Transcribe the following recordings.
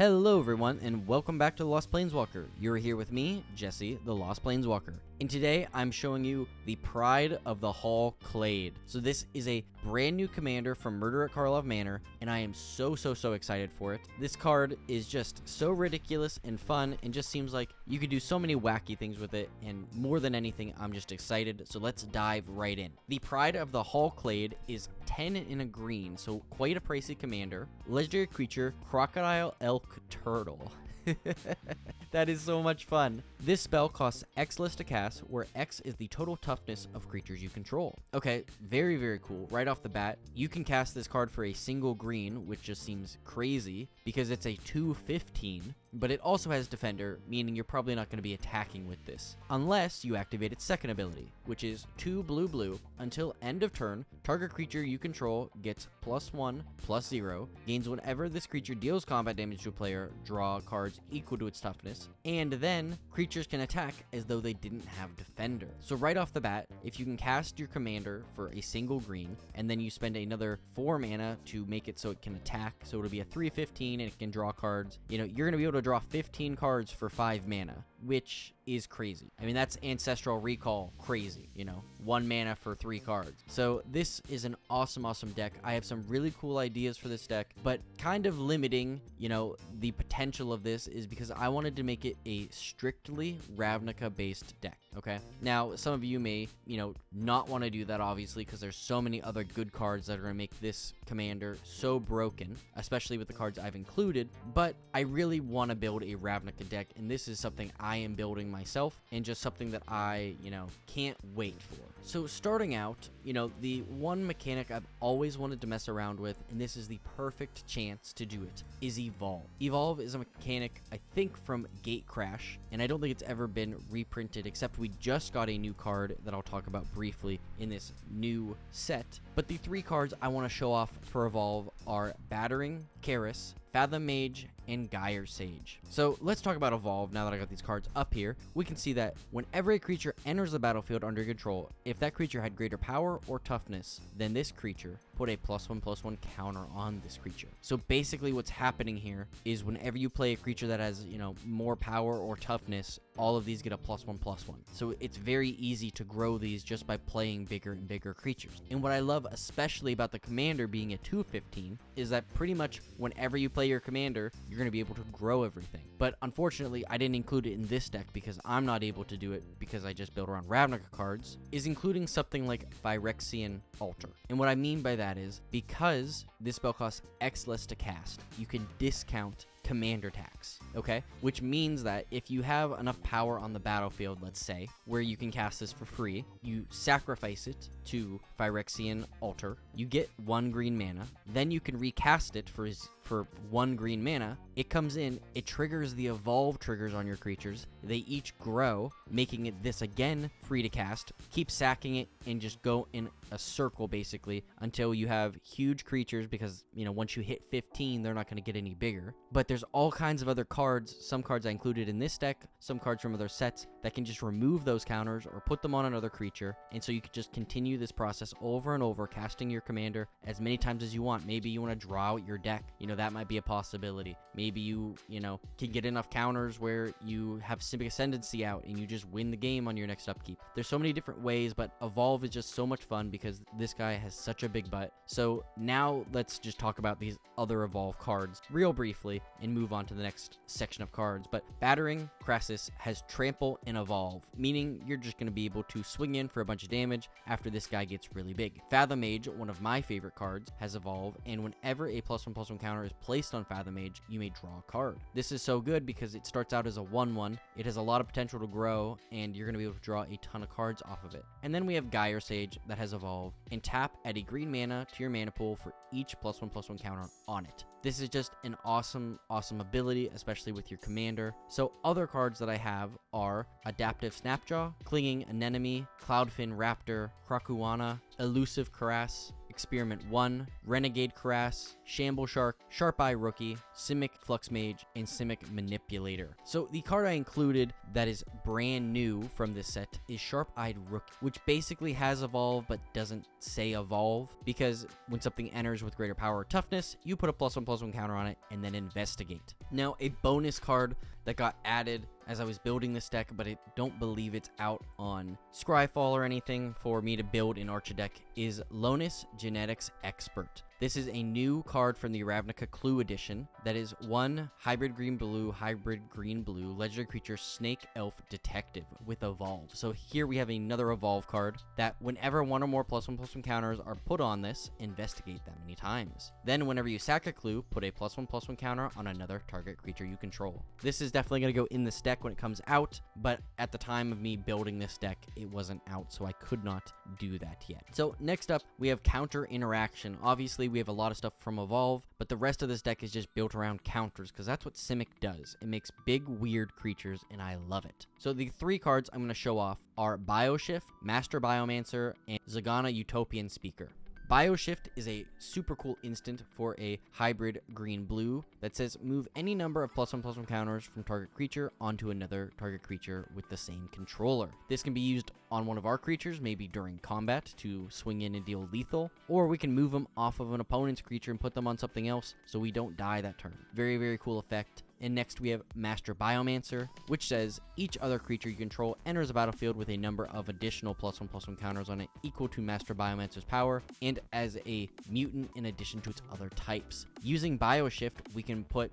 Hello everyone, and welcome back to The Lost Planeswalker. You're here with me, Jesse, the Lost Planeswalker. And today, I'm showing you the Pride of the Hall Clade. So this is a brand new commander from Murder at Karlov Manor, and I am so excited for it. This card is just so ridiculous and fun, and just seems like you could do so many wacky things with it, and more than anything, I'm just excited, so let's dive right in. The Pride of the Hall Clade is 10 in a green, so quite a pricey commander. Legendary creature, Crocodile Elk Turtle. That is so much fun. This spell costs X less to cast, where X is the total toughness of creatures you control. Okay, very cool. Right off the bat, you can cast this card for a single green, which just seems crazy because it's a 2/15, but it also has Defender, meaning you're probably not going to be attacking with this, unless you activate its second ability, which is 2 blue. Until end of turn, target creature you control gets +1/+0, gains whenever this creature deals combat damage to a player, draw cards equal to its toughness, and then creatures can attack as though they didn't have Defender. So right off the bat, if you can cast your commander for a single green, and then you spend another 4 mana to make it so it can attack, so it'll be a 3/15 and it can draw cards, you're going to be able to draw 15 cards for 5 mana, which is crazy. I mean, that's Ancestral Recall crazy, 1 mana for 3 cards. So this is an awesome deck. I have some really cool ideas for this deck, but kind of limiting, the potential of this is because I wanted to make it a strictly Ravnica-based deck, okay? Now, some of you may, not want to do that, obviously, because there's so many other good cards that are going to make this commander so broken, especially with the cards I've included, but I really want to build a Ravnica deck, and this is something I am building myself, and just something that I, can't wait for. So starting out, the one mechanic I've always wanted to mess around with, and this is the perfect chance to do it, is Evolve. Evolve is a mechanic, I think, from Gatecrash, and I don't think it's ever been reprinted, except we just got a new card that I'll talk about briefly in this new set. But the 3 cards I want to show off for Evolve are Battering, Karis, Fathom Mage, and Gyre Sage. So let's talk about Evolve now that I got these cards up here. We can see that whenever a creature enters the battlefield under your control, if that creature had greater power or toughness than this creature, put a +1/+1 counter on this creature. So basically what's happening here is whenever you play a creature that has, more power or toughness, all of these get a +1/+1. So it's very easy to grow these just by playing bigger and bigger creatures. And what I love especially about the commander being a 2/15 is that pretty much whenever you play your commander, you're going to be able to grow everything. But unfortunately, I didn't include it in this deck because I'm not able to do it because I just built around Ravnica cards, is including something like Phyrexian Altar. And what I mean by that is, because this spell costs X less to cast, you can discount commander tax, okay? Which means that if you have enough power on the battlefield, let's say, where you can cast this for free, you sacrifice it to Phyrexian Altar, you get 1 green mana, then you can recast it for 1 green mana. It comes in, it triggers the Evolve triggers on your creatures, they each grow, making it this again free to cast, keep sacking it, and just go in a circle basically until you have huge creatures, because once you hit 15 they're not going to get any bigger. But there's all kinds of other cards, some cards I included in this deck, some cards from other sets, that can just remove those counters or put them on another creature, and so you could just continue this process over and over, casting your commander as many times as you want. Maybe you want to draw out your deck, that might be a possibility. Maybe you can get enough counters where you have Simic Ascendancy out and you just win the game on your next upkeep. There's so many different ways, but Evolve is just so much fun because this guy has such a big butt. So now let's just talk about these other Evolve cards real briefly and move on to the next section of cards. But Battering Crassus has Trample and Evolve, meaning you're just going to be able to swing in for a bunch of damage after this guy gets really big. Fathom Mage, one of my favorite cards, has Evolve, and whenever a +1/+1 counter is placed on Fathom Mage, you may draw a card. This is so good because it starts out as a 1/1, it has a lot of potential to grow, and you're going to be able to draw a ton of cards off of it. And then we have Gyre Sage that has Evolve, and tap, add a green mana to your mana pool for each +1/+1 counter on it. This is just an awesome ability, especially with your commander. So other cards that I have are Adaptive Snapjaw, Clinging Anemone, Cloudfin Raptor, Krakuana, Elusive Caress, Experiment 1, Renegade Karass, Shamble Shark, Sharp Eye Rookie, Simic Flux Mage, and Simic Manipulator. So the card I included that is brand new from this set is Sharp Eyed Rookie, which basically has evolve but doesn't say evolve, because when something enters with greater power or toughness, you put a +1/+1 counter on it and then investigate. Now, a bonus card that got added as I was building this deck, but I don't believe it's out on Scryfall or anything for me to build in Archer deck, is Lonus Genetics Expert. This is a new card from the Ravnica Clue Edition that is 1 hybrid green-blue, legendary creature, Snake Elf Detective with Evolve. So here we have another Evolve card that whenever one or more +1/+1 counters are put on this, investigate that many times. Then whenever you sack a clue, put a +1/+1 counter on another target creature you control. This is definitely going to go in this deck when it comes out, but at the time of me building this deck, it wasn't out, so I could not do that yet. So next up, we have Counter Interaction. Obviously, we have a lot of stuff from Evolve, but the rest of this deck is just built around counters, because that's what Simic does. It makes big, weird creatures, and I love it. So the 3 cards I'm going to show off are Bioshift, Master Biomancer, and Zagana Utopian Speaker. Bioshift is a super cool instant for a hybrid green-blue that says move any number of +1/+1 counters from target creature onto another target creature with the same controller. This can be used on one of our creatures, maybe during combat to swing in and deal lethal, or we can move them off of an opponent's creature and put them on something else so we don't die that turn. Very, very cool effect. And next we have Master Biomancer, which says each other creature you control enters the battlefield with a number of additional +1/+1 counters on it equal to Master Biomancer's power, and as a mutant in addition to its other types. Using Bioshift, we can put,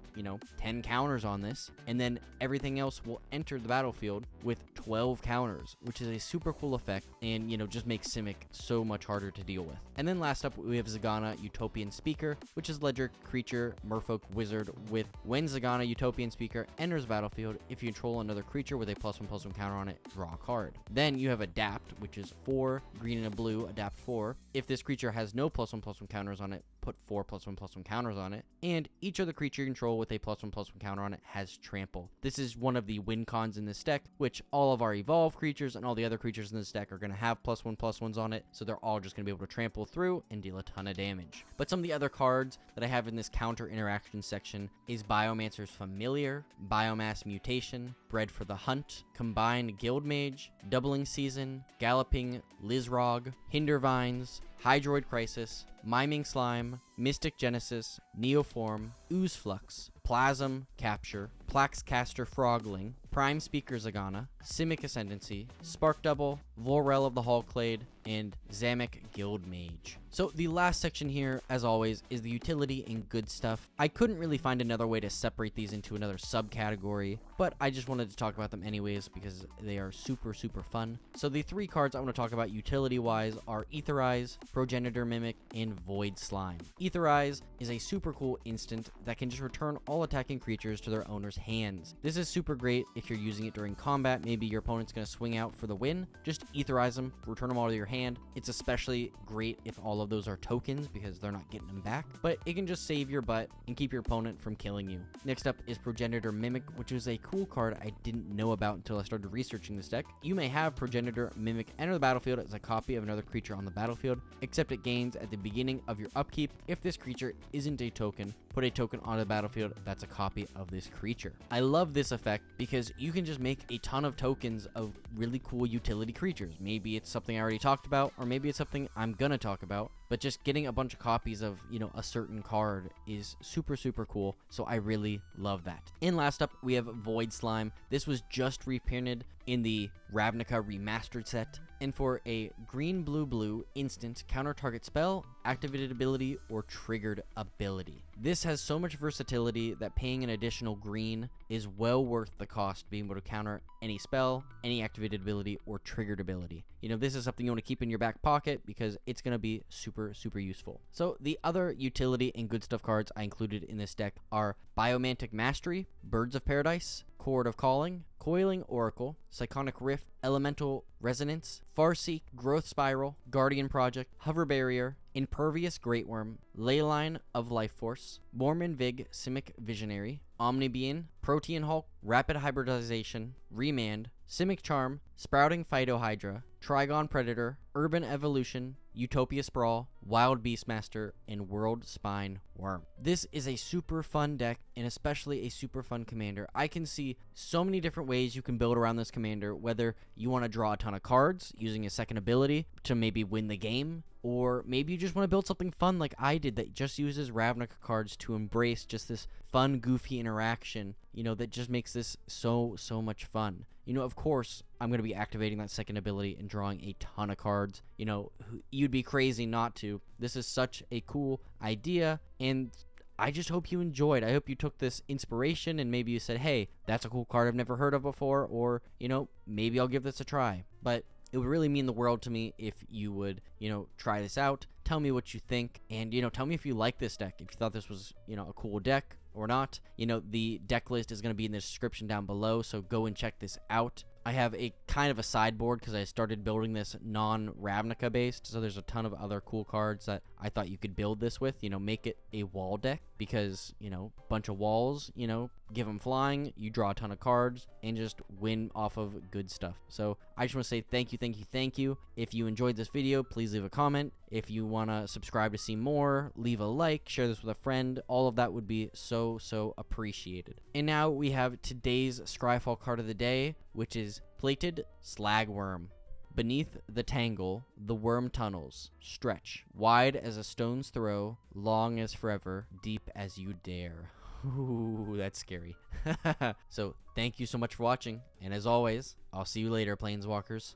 10 counters on this, and then everything else will enter the battlefield with 12 counters, which is a super cool effect, and, just makes Simic so much harder to deal with. And then last up, we have Zagana Utopian Speaker, which is legendary creature, Merfolk Wizard, with when Zagana Utopian Speaker enters the battlefield, if you control another creature with a +1/+1 counter on it, draw a card. Then you have Adapt, which is 4 green and a blue, adapt 4. If this creature has no +1/+1 counters on it, put 4 +1/+1 counters on it, and each other creature you control with a +1/+1 counter on it has trample. This is one of the win cons in this deck, which all of our evolve creatures and all the other creatures in this deck are going to have +1/+1s on it, so they're all just going to be able to trample through and deal a ton of damage. But some of the other cards that I have in this counter interaction section is Biomancer's Familiar, Biomass Mutation, Bred for the Hunt, Combined Guildmage, Doubling Season, Galloping Lizrog, Hindervines, Hydroid Crisis, Miming Slime, Mystic Genesis, Neoform, Ooze Flux, Plasm Capture, Plaxcaster Frogling, Prime Speaker Zagana, Simic Ascendancy, Spark Double, Vorel of the Hall Clade, and Zamek Guildmage. So the last section here, as always, is the utility and good stuff. I couldn't really find another way to separate these into another subcategory, but I just wanted to talk about them anyways because they are super, super fun. So the 3 cards I want to talk about utility-wise are Aetherize, Progenitor Mimic, and Void Slime. Aetherize is a super cool instant that can just return all attacking creatures to their owner's hands. This is super great if you're using it during combat. Maybe your opponent's going to swing out for the win. Just Aetherize them, return them all to your hand. It's especially great if all of those are tokens because they're not getting them back, but it can just save your butt and keep your opponent from killing you. Next up is Progenitor Mimic, which is a cool card I didn't know about until I started researching this deck. You may have Progenitor Mimic enter the battlefield as a copy of another creature on the battlefield, except it gains at the beginning of your upkeep. If this creature isn't a token, put a token onto the battlefield that's a copy of this creature. I love this effect because you can just make a ton of tokens of really cool utility creatures. Maybe it's something I already talked about, or maybe it's something I'm gonna talk about, but just getting a bunch of copies of, a certain card is super, super cool, so I really love that. And last up, we have Void Slime. This was just reprinted in the Ravnica Remastered set, and for a green-blue-blue instant counter target spell, activated ability, or triggered ability. This has so much versatility that paying an additional green is well worth the cost, being able to counter any spell, any activated ability, or triggered ability. This is something you want to keep in your back pocket because it's going to be super, super useful. So the other utility and good stuff cards I included in this deck are Biomantic Mastery, Birds of Paradise, Chord of Calling, Coiling Oracle, Psychonic Rift, Elemental Resonance, Farseek, Growth Spiral, Guardian Project, Hover Barrier, Impervious Greatworm, Leyline of Life Force, Mormon Vig, Simic Visionary, Omnibean, Protean Hulk, Rapid Hybridization, Remand, Simic Charm, Sprouting Phytohydra, Trigon Predator, Urban Evolution, Utopia Sprawl, Wild Beastmaster, and World Spine Worm. This is a super fun deck, and especially a super fun commander. I can see so many different ways you can build around this commander, whether you want to draw a ton of cards using a second ability to maybe win the game, or maybe you just want to build something fun like I did that just uses Ravnica cards to embrace just this fun, goofy interaction, that just makes this so much fun. Of course, I'm going to be activating that second ability and drawing a ton of cards. You'd be crazy not to. This is such a cool idea, and I just hope you enjoyed. I hope you took this inspiration and maybe you said, hey, that's a cool card I've never heard of before, or, maybe I'll give this a try. But it would really mean the world to me if you would, try this out. Tell me what you think, and, tell me if you like this deck, if you thought this was, a cool deck or not. The deck list is going to be in the description down below, so go and check this out. I have a kind of a sideboard because I started building this non-Ravnica based, so there's a ton of other cool cards that I thought you could build this with. Make it a wall deck because, bunch of walls, give them flying, you draw a ton of cards, and just win off of good stuff. So I just want to say thank you. If you enjoyed this video, please leave a comment. If you want to subscribe to see more, leave a like, share this with a friend. All of that would be so appreciated. And now we have today's Scryfall card of the day, which is Plated Slagworm. Beneath the tangle, the worm tunnels stretch, wide as a stone's throw, long as forever, deep as you dare. Ooh, that's scary. So, thank you so much for watching, and as always, I'll see you later, Planeswalkers.